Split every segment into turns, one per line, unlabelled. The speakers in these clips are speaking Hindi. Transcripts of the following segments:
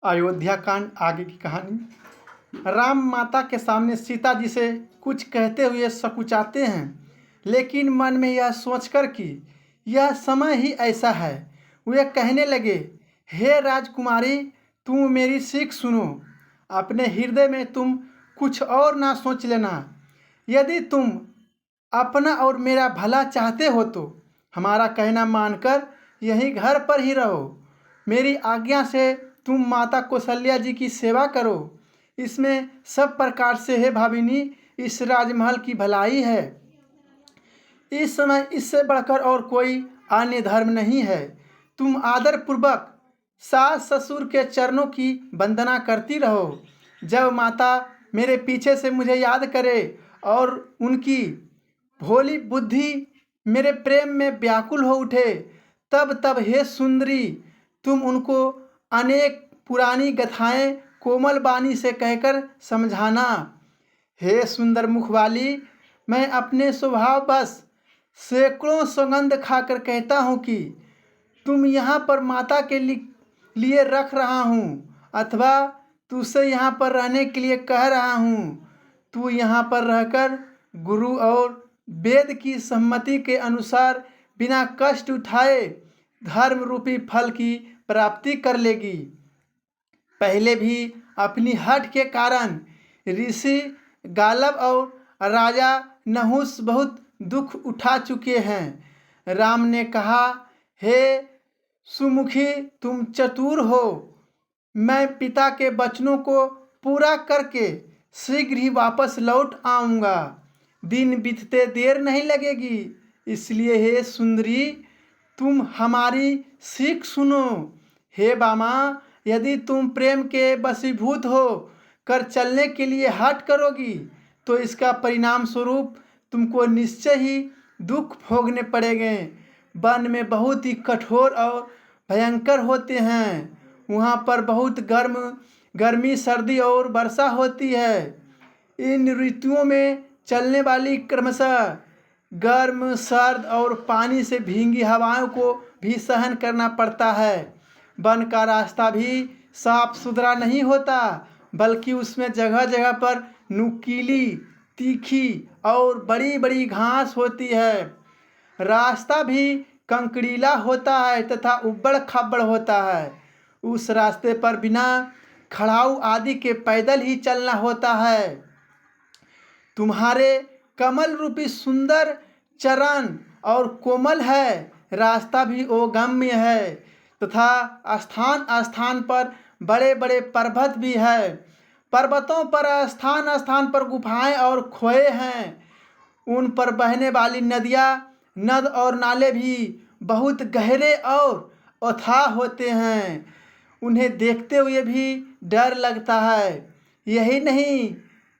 अयोध्या कांड आगे की कहानी। राम माता के सामने सीता जी से कुछ कहते हुए सकुचाते हैं, लेकिन मन में यह सोचकर कि यह समय ही ऐसा है, वे कहने लगे, हे राजकुमारी, तुम मेरी सीख सुनो। अपने हृदय में तुम कुछ और ना सोच लेना। यदि तुम अपना और मेरा भला चाहते हो तो हमारा कहना मानकर यहीं घर पर ही रहो। मेरी आज्ञा से तुम माता कौशल्या जी की सेवा करो। इसमें सब प्रकार से है भाभिनी, इस राजमहल की भलाई है। इस समय इससे बढ़कर और कोई अन्य धर्म नहीं है। तुम आदर पूर्वक सास ससुर के चरणों की वंदना करती रहो। जब माता मेरे पीछे से मुझे याद करे और उनकी भोली बुद्धि मेरे प्रेम में व्याकुल हो उठे, तब तब हे सुंदरी, तुम उनको अनेक पुरानी गाथाएं कोमल वाणी से कहकर समझाना। हे सुंदर मुख वाली, मैं अपने स्वभाव बस सैकड़ों सौगंध खाकर कहता हूँ कि तुम यहाँ पर माता के लिए रख रहा हूँ, अथवा तुझसे यहाँ पर रहने के लिए कह रहा हूँ। तू यहाँ पर रहकर गुरु और वेद की सम्मति के अनुसार बिना कष्ट उठाए धर्म रूपी फल की प्राप्ति कर लेगी। पहले भी अपनी हठ के कारण ऋषि गालब और राजा नहुस बहुत दुख उठा चुके हैं। राम ने कहा, हे सुमुखी, तुम चतुर हो। मैं पिता के वचनों को पूरा करके शीघ्र ही वापस लौट आऊँगा। दिन बीतते देर नहीं लगेगी। इसलिए हे सुंदरी, तुम हमारी सीख सुनो। हे बामा, यदि तुम प्रेम के वशीभूत हो कर चलने के लिए हठ करोगी तो इसका परिणाम स्वरूप तुमको निश्चय ही दुख भोगने पड़ेंगे। वन में बहुत ही कठोर और भयंकर होते हैं। वहाँ पर बहुत गर्मी, सर्दी और वर्षा होती है। इन ऋतुओं में चलने वाली क्रमशः गर्म, सर्द और पानी से भींगी हवाओं को भी सहन करना पड़ता है। वन का रास्ता भी साफ सुथरा नहीं होता, बल्कि उसमें जगह जगह पर नुकीली, तीखी और बड़ी बड़ी घास होती है। रास्ता भी कंकड़ीला होता है तथा उबड़ खाबड़ होता है। उस रास्ते पर बिना खड़ाऊ आदि के पैदल ही चलना होता है। तुम्हारे कमल रूपी सुंदर चरण और कोमल है। रास्ता भी ओगम्य है तथा स्थान स्थान पर बड़े बड़े पर्वत भी है। पर्वतों पर स्थान स्थान पर गुफाएं और खोए हैं। उन पर बहने वाली नदियाँ, नद और नाले भी बहुत गहरे और अथाह होते हैं। उन्हें देखते हुए भी डर लगता है। यही नहीं,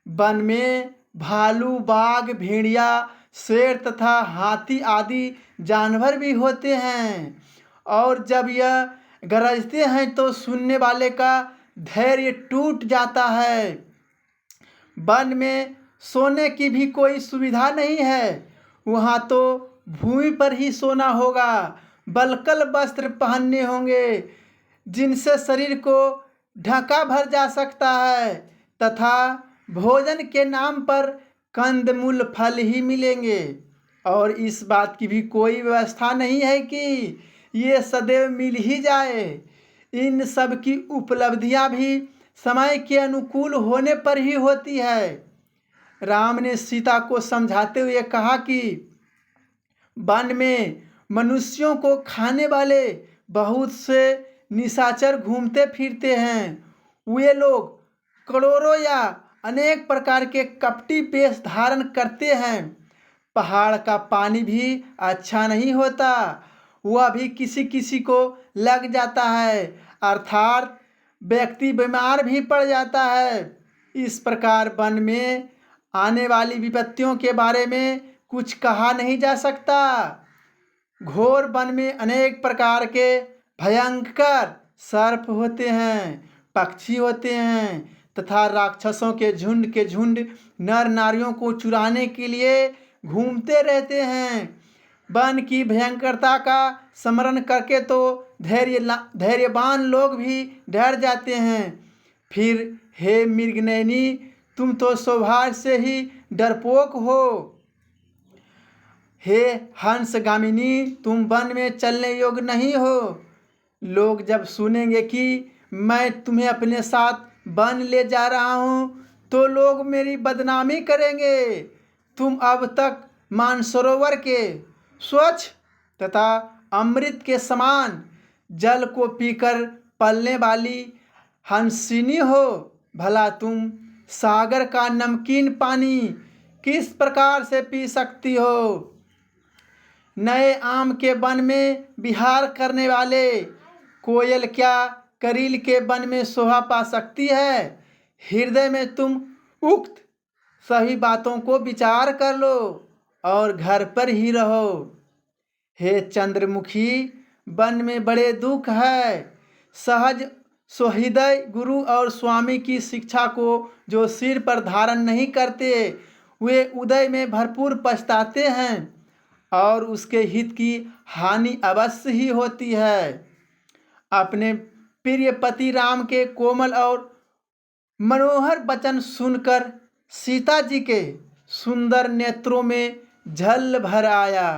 वन में भालू, बाघ, भेड़िया, शेर तथा हाथी आदि जानवर भी होते हैं। और जब यह गरजते हैं तो सुनने वाले का धैर्य टूट जाता है। वन में सोने की भी कोई सुविधा नहीं है। वहाँ तो भूमि पर ही सोना होगा। बलकल वस्त्र पहनने होंगे जिनसे शरीर को ढका भर जा सकता है, तथा भोजन के नाम पर कंदमूल फल ही मिलेंगे। और इस बात की भी कोई व्यवस्था नहीं है कि ये सदैव मिल ही जाए। इन सब की उपलब्धियां भी समय के अनुकूल होने पर ही होती है। राम ने सीता को समझाते हुए कहा कि वन में मनुष्यों को खाने वाले बहुत से निशाचर घूमते फिरते हैं। वे लोग करोड़ों या अनेक प्रकार के कपटी वेश धारण करते हैं। पहाड़ का पानी भी अच्छा नहीं होता, वह भी किसी किसी को लग जाता है, अर्थात व्यक्ति बीमार भी पड़ जाता है। इस प्रकार वन में आने वाली विपत्तियों के बारे में कुछ कहा नहीं जा सकता। घोर वन में अनेक प्रकार के भयंकर सर्प होते हैं, पक्षी होते हैं तथा राक्षसों के झुंड नर नारियों को चुराने के लिए घूमते रहते हैं। वन की भयंकरता का स्मरण करके तो धैर्यवान लोग भी डर जाते हैं। फिर हे मृगनयनी, तुम तो स्वभाव से ही डरपोक हो। हे हंसगामिनी, तुम वन में चलने योग्य नहीं हो। लोग जब सुनेंगे कि मैं तुम्हें अपने साथ वन ले जा रहा हूँ तो लोग मेरी बदनामी करेंगे। तुम अब तक मानसरोवर के स्वच्छ तथा अमृत के समान जल को पीकर पलने वाली हंसिनी हो। भला तुम सागर का नमकीन पानी किस प्रकार से पी सकती हो? नए आम के वन में विहार करने वाले कोयल क्या करील के वन में शोभा पा सकती है? हृदय में तुम उक्त सभी बातों को विचार कर लो और घर पर ही रहो। हे चंद्रमुखी, वन में बड़े दुख है। सहज सोहृदय गुरु और स्वामी की शिक्षा को जो सिर पर धारण नहीं करते, वे उदय में भरपूर पछताते हैं और उसके हित की हानि अवश्य ही होती है। अपने प्रिय पति राम के कोमल और मनोहर वचन सुनकर सीता जी के सुंदर नेत्रों में झल भर आया।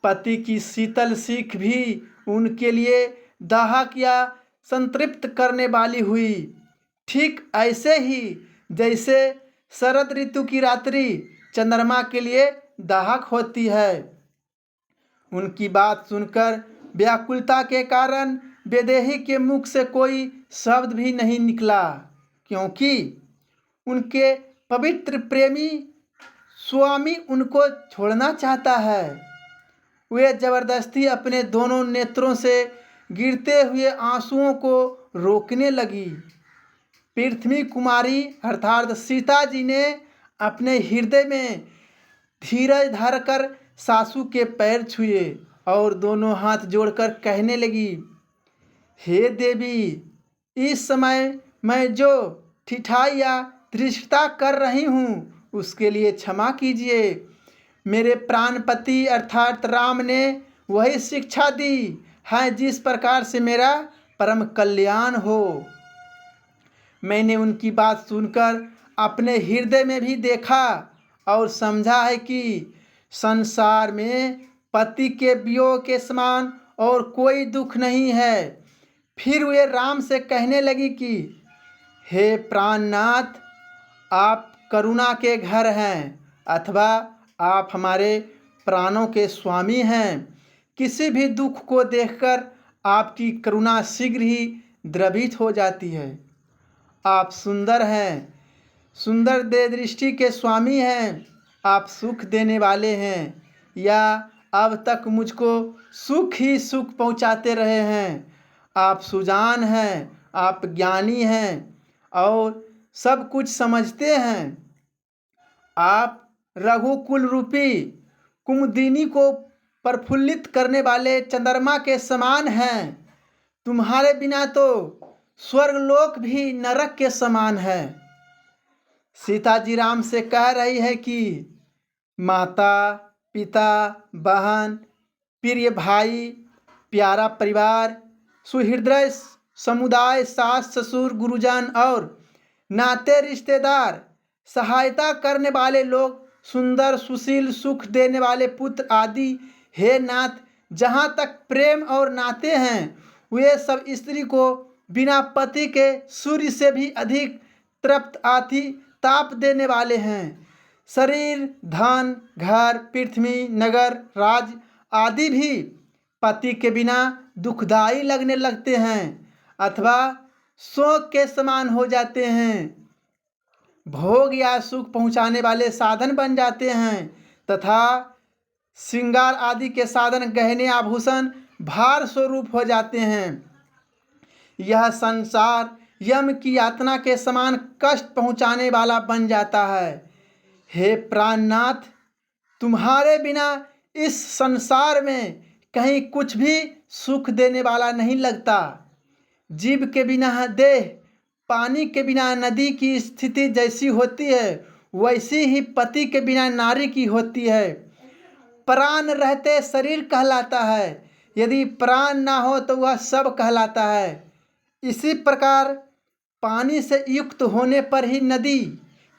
पति की शीतल सीख भी उनके लिए दाहक या संतृप्त करने वाली हुई। ठीक ऐसे ही जैसे शरद ऋतु की रात्रि चंद्रमा के लिए दाहक होती है। उनकी बात सुनकर व्याकुलता के कारण वैदेही के मुख से कोई शब्द भी नहीं निकला, क्योंकि उनके पवित्र प्रेमी स्वामी उनको छोड़ना चाहता है। वे जबरदस्ती अपने दोनों नेत्रों से गिरते हुए आंसुओं को रोकने लगी। पृथ्वी कुमारी अर्थात सीता जी ने अपने हृदय में धीरज धरकर सासू के पैर छुए और दोनों हाथ जोड़कर कहने लगी, हे देवी, इस समय मैं जो ठिठाई या धृष्टता कर रही हूँ उसके लिए क्षमा कीजिए। मेरे प्राणपति अर्थात राम ने वही शिक्षा दी है जिस प्रकार से मेरा परम कल्याण हो। मैंने उनकी बात सुनकर अपने हृदय में भी देखा और समझा है कि संसार में पति के वियोग के समान और कोई दुख नहीं है। फिर वे राम से कहने लगी कि हे प्राणनाथ, आप करुणा के घर हैं अथवा आप हमारे प्राणों के स्वामी हैं। किसी भी दुख को देखकर आपकी करुणा शीघ्र ही द्रवित हो जाती है। आप सुंदर हैं, सुंदर दे दृष्टि के स्वामी हैं। आप सुख देने वाले हैं, या अब तक मुझको सुख ही सुख पहुंचाते रहे हैं। आप सुजान हैं, आप ज्ञानी हैं और सब कुछ समझते हैं। आप रघुकुल रूपी कुमुदिनी को प्रफुल्लित करने वाले चंद्रमा के समान हैं। तुम्हारे बिना तो स्वर्गलोक भी नरक के समान है। सीता जी राम से कह रही है कि माता, पिता, बहन, प्रिय भाई, प्यारा परिवार, सुहृदय समुदाय, सास ससुर, गुरुजन और नाते रिश्तेदार, सहायता करने वाले लोग, सुंदर सुशील सुख देने वाले पुत्र आदि, हे नाथ, जहाँ तक प्रेम और नाते हैं वे सब स्त्री को बिना पति के सूर्य से भी अधिक तृप्त आति ताप देने वाले हैं। शरीर, धन, घर, पृथ्वी, नगर, राज आदि भी पति के बिना दुखदायी लगने लगते हैं अथवा शोक के समान हो जाते हैं। भोग या सुख पहुँचाने वाले साधन बन जाते हैं तथा श्रृंगार आदि के साधन, गहने, आभूषण भार स्वरूप हो जाते हैं। यह संसार यम की यातना के समान कष्ट पहुँचाने वाला बन जाता है। हे प्राणनाथ, तुम्हारे बिना इस संसार में कहीं कुछ भी सुख देने वाला नहीं लगता। जीव के बिना देह, पानी के बिना नदी की स्थिति जैसी होती है वैसी ही पति के बिना नारी की होती है। प्राण रहते शरीर कहलाता है, यदि प्राण ना हो तो वह सब कहलाता है। इसी प्रकार पानी से युक्त होने पर ही नदी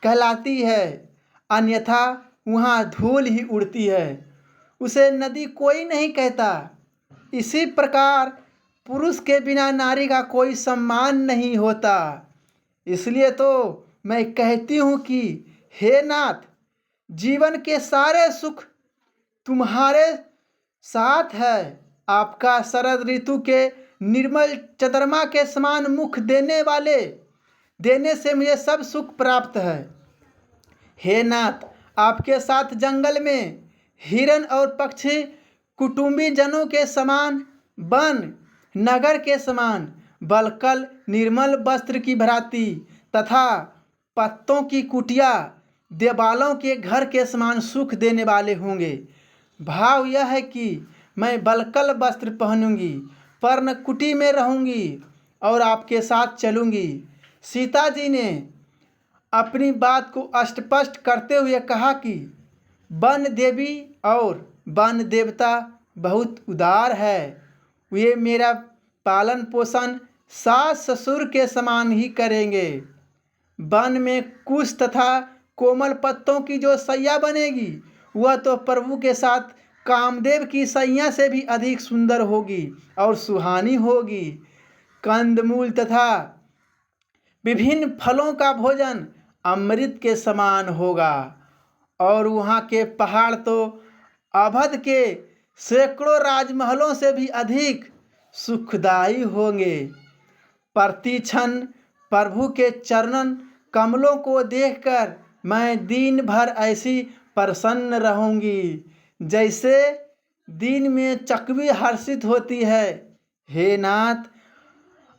कहलाती है, अन्यथा वहाँ धूल ही उड़ती है, उसे नदी कोई नहीं कहता। इसी प्रकार पुरुष के बिना नारी का कोई सम्मान नहीं होता। इसलिए तो मैं कहती हूँ कि हे नाथ, जीवन के सारे सुख तुम्हारे साथ है। आपका शरद ऋतु के निर्मल चंद्रमा के समान मुख देने से मुझे सब सुख प्राप्त है। हे नाथ, आपके साथ जंगल में हिरन और पक्षी कुटुंबी जनों के समान, वन नगर के समान, बलकल निर्मल वस्त्र की भराती तथा पत्तों की कुटिया देवालों के घर के समान सुख देने वाले होंगे। भाव यह है कि मैं बलकल वस्त्र पहनूंगी, पर्णकुटी में रहूंगी और आपके साथ चलूंगी। सीता जी ने अपनी बात को स्पष्ट करते हुए कहा कि वन देवी और वन देवता बहुत उदार है, वे मेरा पालन पोषण सास ससुर के समान ही करेंगे। वन में कुश तथा कोमल पत्तों की जो सैया बनेगी वह तो प्रभु के साथ कामदेव की सैया से भी अधिक सुंदर होगी और सुहानी होगी। कंदमूल तथा विभिन्न फलों का भोजन अमृत के समान होगा और वहाँ के पहाड़ तो अवध के सैकड़ों राजमहलों से भी अधिक सुखदायी होंगे। प्रतिक्षण प्रभु के चरणन कमलों को देखकर मैं दिन भर ऐसी प्रसन्न रहूंगी जैसे दिन में चकवी हर्षित होती है। हे नाथ,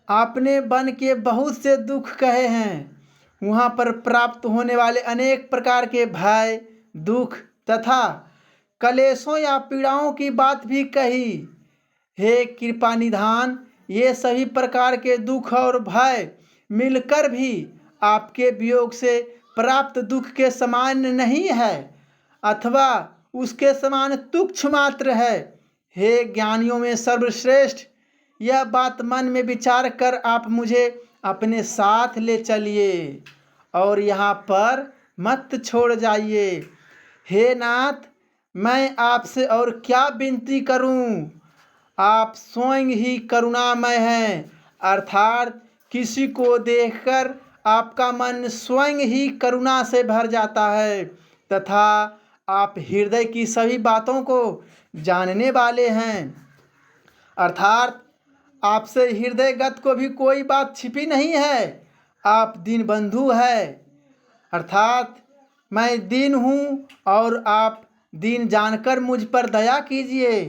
आपने वन के बहुत से दुख कहे हैं, वहाँ पर प्राप्त होने वाले अनेक प्रकार के भय, दुख तथा कलेशों या पीड़ाओं की बात भी कही। हे कृपा निधान, ये सभी प्रकार के दुख और भय मिलकर भी आपके वियोग से प्राप्त दुख के समान नहीं है अथवा उसके समान तुच्छ मात्र है। हे ज्ञानियों में सर्वश्रेष्ठ, यह बात मन में विचार कर आप मुझे अपने साथ ले चलिए और यहाँ पर मत छोड़ जाइए। हे नाथ, मैं आपसे और क्या विनती करूं? आप स्वयं ही करुणामय हैं, अर्थात किसी को देखकर आपका मन स्वयं ही करुणा से भर जाता है तथा आप हृदय की सभी बातों को जानने वाले हैं, अर्थात आपसे हृदयगत को भी कोई बात छिपी नहीं है। आप दीनबंधु हैं, अर्थात मैं दीन हूँ और आप दीन जानकर मुझ पर दया कीजिए।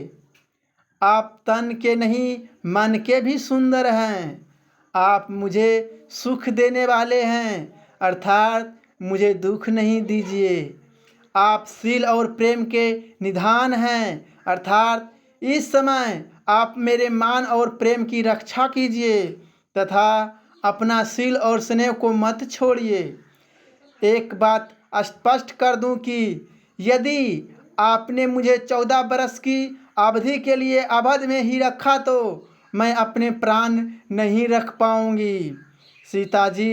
आप तन के नहीं मन के भी सुंदर हैं। आप मुझे सुख देने वाले हैं, अर्थात मुझे दुख नहीं दीजिए। आप शील और प्रेम के निधान हैं, अर्थात इस समय आप मेरे मान और प्रेम की रक्षा कीजिए तथा अपना शील और स्नेह को मत छोड़िए। एक बात स्पष्ट कर दूं कि यदि आपने मुझे 14 बरस की अवधि के लिए अवध में ही रखा तो मैं अपने प्राण नहीं रख पाऊंगी। सीता जी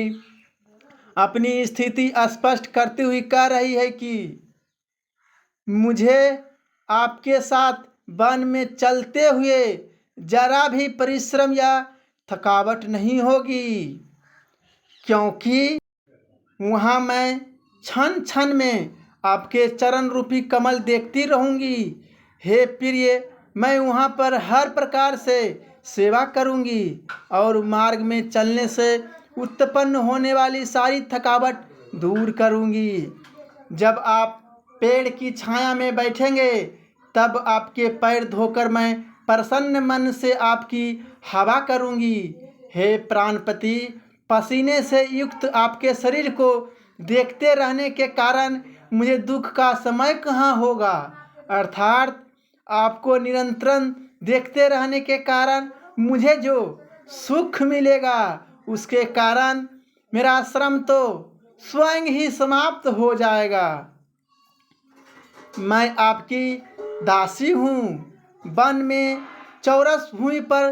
अपनी स्थिति स्पष्ट करती हुई कह रही है कि मुझे आपके साथ वन में चलते हुए जरा भी परिश्रम या थकावट नहीं होगी, क्योंकि वहाँ मैं क्षण क्षण में आपके चरण रूपी कमल देखती रहूँगी। हे प्रिय, मैं वहाँ पर हर प्रकार से सेवा करूँगी और मार्ग में चलने से उत्पन्न होने वाली सारी थकावट दूर करूँगी। जब आप पेड़ की छाया में बैठेंगे तब आपके पैर धोकर मैं प्रसन्न मन से आपकी हवा करूँगी। हे प्राणपति, पसीने से युक्त आपके शरीर को देखते रहने के कारण मुझे दुख का समय कहाँ होगा, अर्थात आपको निरंतर देखते रहने के कारण मुझे जो सुख मिलेगा उसके कारण मेरा श्रम तो स्वयं ही समाप्त हो जाएगा। मैं आपकी दासी हूँ। वन में चौरस भूमि पर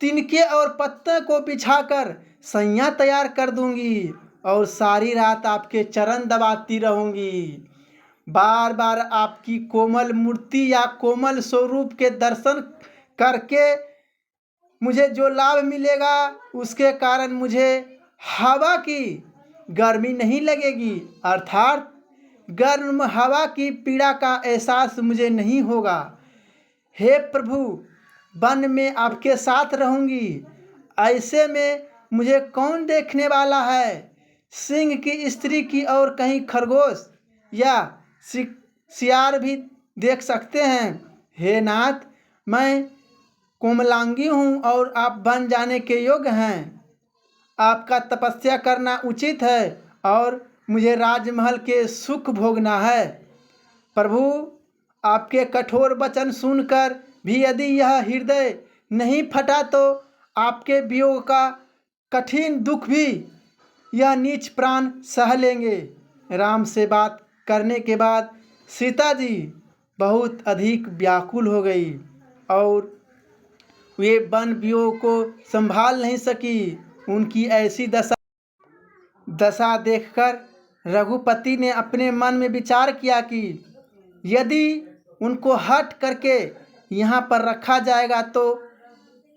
तिनके और पत्ते को बिछाकर सैया तैयार कर दूंगी और सारी रात आपके चरण दबाती रहूंगी। बार बार आपकी कोमल मूर्ति या कोमल स्वरूप के दर्शन करके मुझे जो लाभ मिलेगा उसके कारण मुझे हवा की गर्मी नहीं लगेगी, अर्थात गर्म हवा की पीड़ा का एहसास मुझे नहीं होगा। हे प्रभु, वन में आपके साथ रहूंगी, ऐसे में मुझे कौन देखने वाला है? सिंह की स्त्री की और कहीं खरगोश या सियार भी देख सकते हैं। हे नाथ, मैं कोमलांगी हूँ और आप बन जाने के योग्य हैं। आपका तपस्या करना उचित है और मुझे राजमहल के सुख भोगना है। प्रभु, आपके कठोर वचन सुनकर भी यदि यह हृदय नहीं फटा तो आपके वियोग का कठिन दुख भी यह नीच प्राण सह लेंगे। राम से बात करने के बाद सीता जी बहुत अधिक व्याकुल हो गई और वे वन वियोग को संभाल नहीं सकी। उनकी ऐसी दशा देखकर रघुपति ने अपने मन में विचार किया कि यदि उनको हट करके यहाँ पर रखा जाएगा तो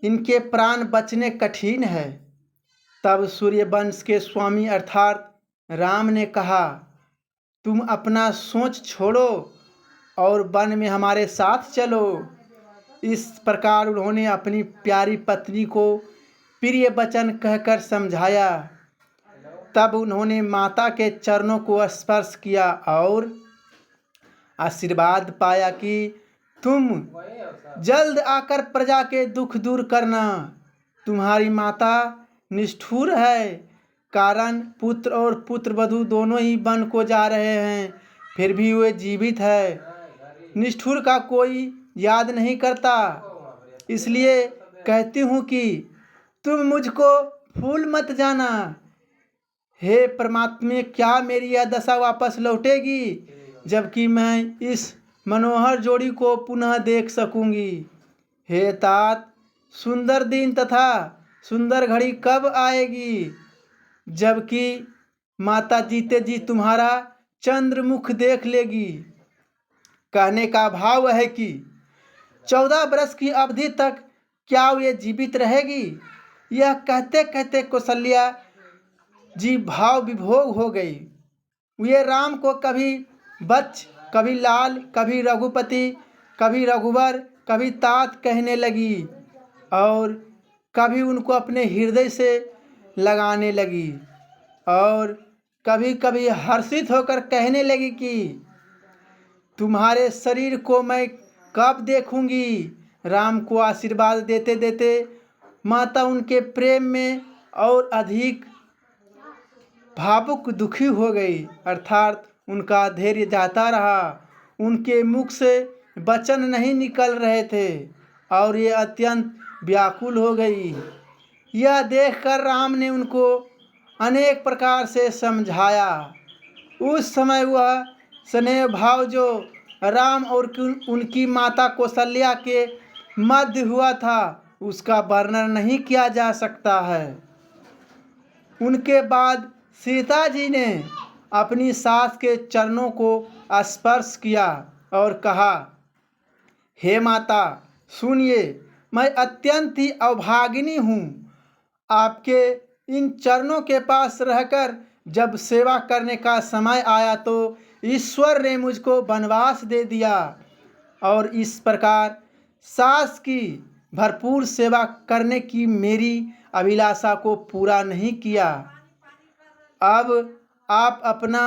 इनके प्राण बचने कठिन है। तब सूर्यवंश के स्वामी अर्थात राम ने कहा, तुम अपना सोच छोड़ो और वन में हमारे साथ चलो। इस प्रकार उन्होंने अपनी प्यारी पत्नी को प्रिय वचन कहकर समझाया। तब उन्होंने माता के चरणों को स्पर्श किया और आशीर्वाद पाया कि तुम जल्द आकर प्रजा के दुख दूर करना। तुम्हारी माता निष्ठुर है, कारण पुत्र और पुत्रवधू दोनों ही वन को जा रहे हैं, फिर भी वे जीवित है। निष्ठुर का कोई याद नहीं करता, इसलिए कहती हूँ कि तुम मुझको भूल मत जाना। हे परमात्मा, क्या मेरी यह दशा वापस लौटेगी जबकि मैं इस मनोहर जोड़ी को पुनः देख सकूंगी? हे तात, सुंदर दिन तथा सुंदर घड़ी कब आएगी जबकि माता जीते जी तुम्हारा चंद्रमुख देख लेगी? कहने का भाव है कि 14 वर्ष की अवधि तक क्या वे जीवित रहेगी? यह कहते कहते कौशल्या जी भाव विभोग हो गई। वे राम को कभी बच्च, कभी लाल, कभी रघुपति, कभी रघुवर, कभी तात कहने लगी और कभी उनको अपने हृदय से लगाने लगी और कभी कभी हर्षित होकर कहने लगी कि तुम्हारे शरीर को मैं कब देखूंगी। राम को आशीर्वाद देते देते माता उनके प्रेम में और अधिक भावुक दुखी हो गई, अर्थात उनका धैर्य जाता रहा। उनके मुख से वचन नहीं निकल रहे थे और ये अत्यंत व्याकुल हो गई। यह देखकर राम ने उनको अनेक प्रकार से समझाया। उस समय वह स्नेह भाव जो राम और उनकी माता कौशल्या के मध्य हुआ था उसका वर्णन नहीं किया जा सकता है। उनके बाद सीता जी ने अपनी सास के चरणों को स्पर्श किया और कहा, हे माता सुनिए, मैं अत्यंत ही अभागिनी हूँ। आपके इन चरणों के पास रहकर जब सेवा करने का समय आया तो ईश्वर ने मुझको वनवास दे दिया और इस प्रकार सास की भरपूर सेवा करने की मेरी अभिलाषा को पूरा नहीं किया। अब आप अपना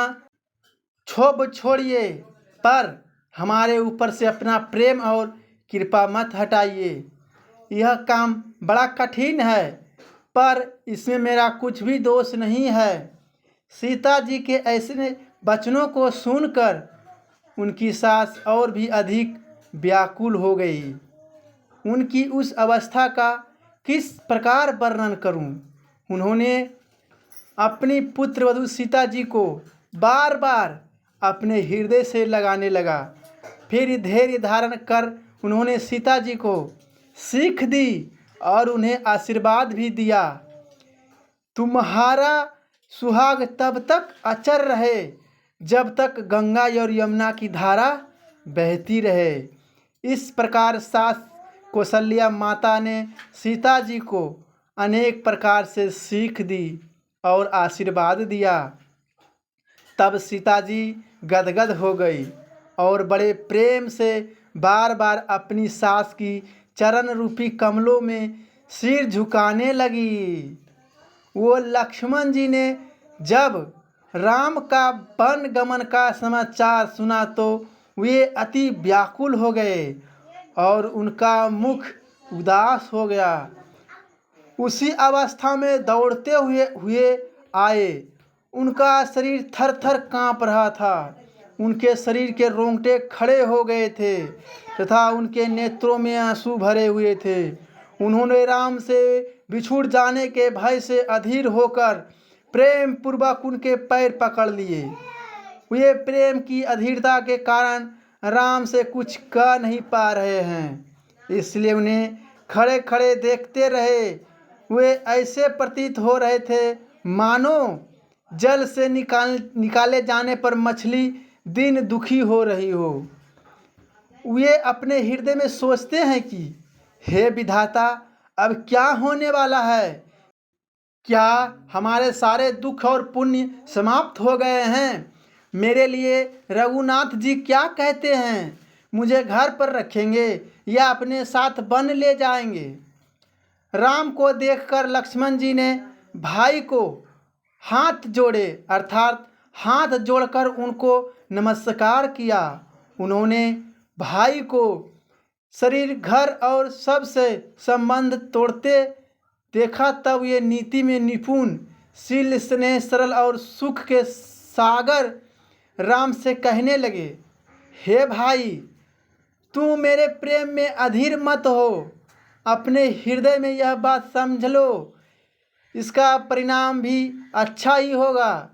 क्षोभ छोड़िए, पर हमारे ऊपर से अपना प्रेम और कृपा मत हटाइए। यह काम बड़ा कठिन है, पर इसमें मेरा कुछ भी दोष नहीं है। सीता जी के ऐसे वचनों को सुनकर उनकी सास और भी अधिक व्याकुल हो गई। उनकी उस अवस्था का किस प्रकार वर्णन करूं? उन्होंने अपनी पुत्रवधू सीता जी को बार बार अपने हृदय से लगाने लगा फिर धैर्य धारण कर उन्होंने सीता जी को सीख दी और उन्हें आशीर्वाद भी दिया। तुम्हारा सुहाग तब तक अचर रहे जब तक गंगा और यमुना की धारा बहती रहे। इस प्रकार सास कौशल्या माता ने सीता जी को अनेक प्रकार से सीख दी और आशीर्वाद दिया। तब सीता जी गदगद हो गई और बड़े प्रेम से बार बार अपनी सास की चरण रूपी कमलों में सिर झुकाने लगी। वो लक्ष्मण जी ने जब राम का वन गमन का समाचार सुना तो वे अति व्याकुल हो गए और उनका मुख उदास हो गया। उसी अवस्था में दौड़ते हुए आए। उनका शरीर थर थर काँप रहा था। उनके शरीर के रोंगटे खड़े हो गए थे तथा उनके नेत्रों में आंसू भरे हुए थे। उन्होंने राम से बिछुड़ जाने के भय से अधीर होकर प्रेम पूर्वक उनके पैर पकड़ लिए। वे प्रेम की अधीरता के कारण राम से कुछ कह नहीं पा रहे हैं, इसलिए उन्हें खड़े खड़े देखते रहे। वे ऐसे प्रतीत हो रहे थे मानो जल से निकाले जाने पर मछली दिन दुखी हो रही हो। वे अपने हृदय में सोचते हैं कि हे विधाता, अब क्या होने वाला है? क्या हमारे सारे दुख और पुण्य समाप्त हो गए हैं? मेरे लिए रघुनाथ जी क्या कहते हैं? मुझे घर पर रखेंगे या अपने साथ वन ले जाएंगे? राम को देखकर लक्ष्मण जी ने भाई को हाथ जोड़े अर्थात हाथ जोड़कर उनको नमस्कार किया। उन्होंने भाई को शरीर, घर और सबसे संबंध तोड़ते देखा। तब ये नीति में निपुण, शील, स्नेह, सरल और सुख के सागर राम से कहने लगे, हे भाई, तू मेरे प्रेम में अधीर मत हो। अपने हृदय में यह बात समझ लो, इसका परिणाम भी अच्छा ही होगा।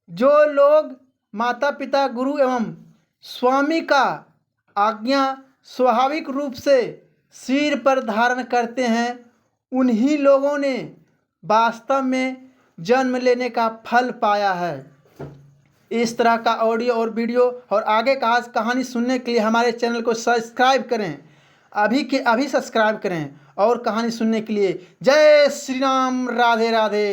जो लोग माता पिता, गुरु एवं स्वामी का आज्ञा स्वाभाविक रूप से सिर पर धारण करते हैं, उन्हीं लोगों ने वास्तव में जन्म लेने का फल पाया है। इस तरह का ऑडियो और वीडियो और आगे का कहानी सुनने के लिए हमारे चैनल को सब्सक्राइब करें। अभी के अभी सब्सक्राइब करें और कहानी सुनने के लिए। जय श्री राम। राधे राधे।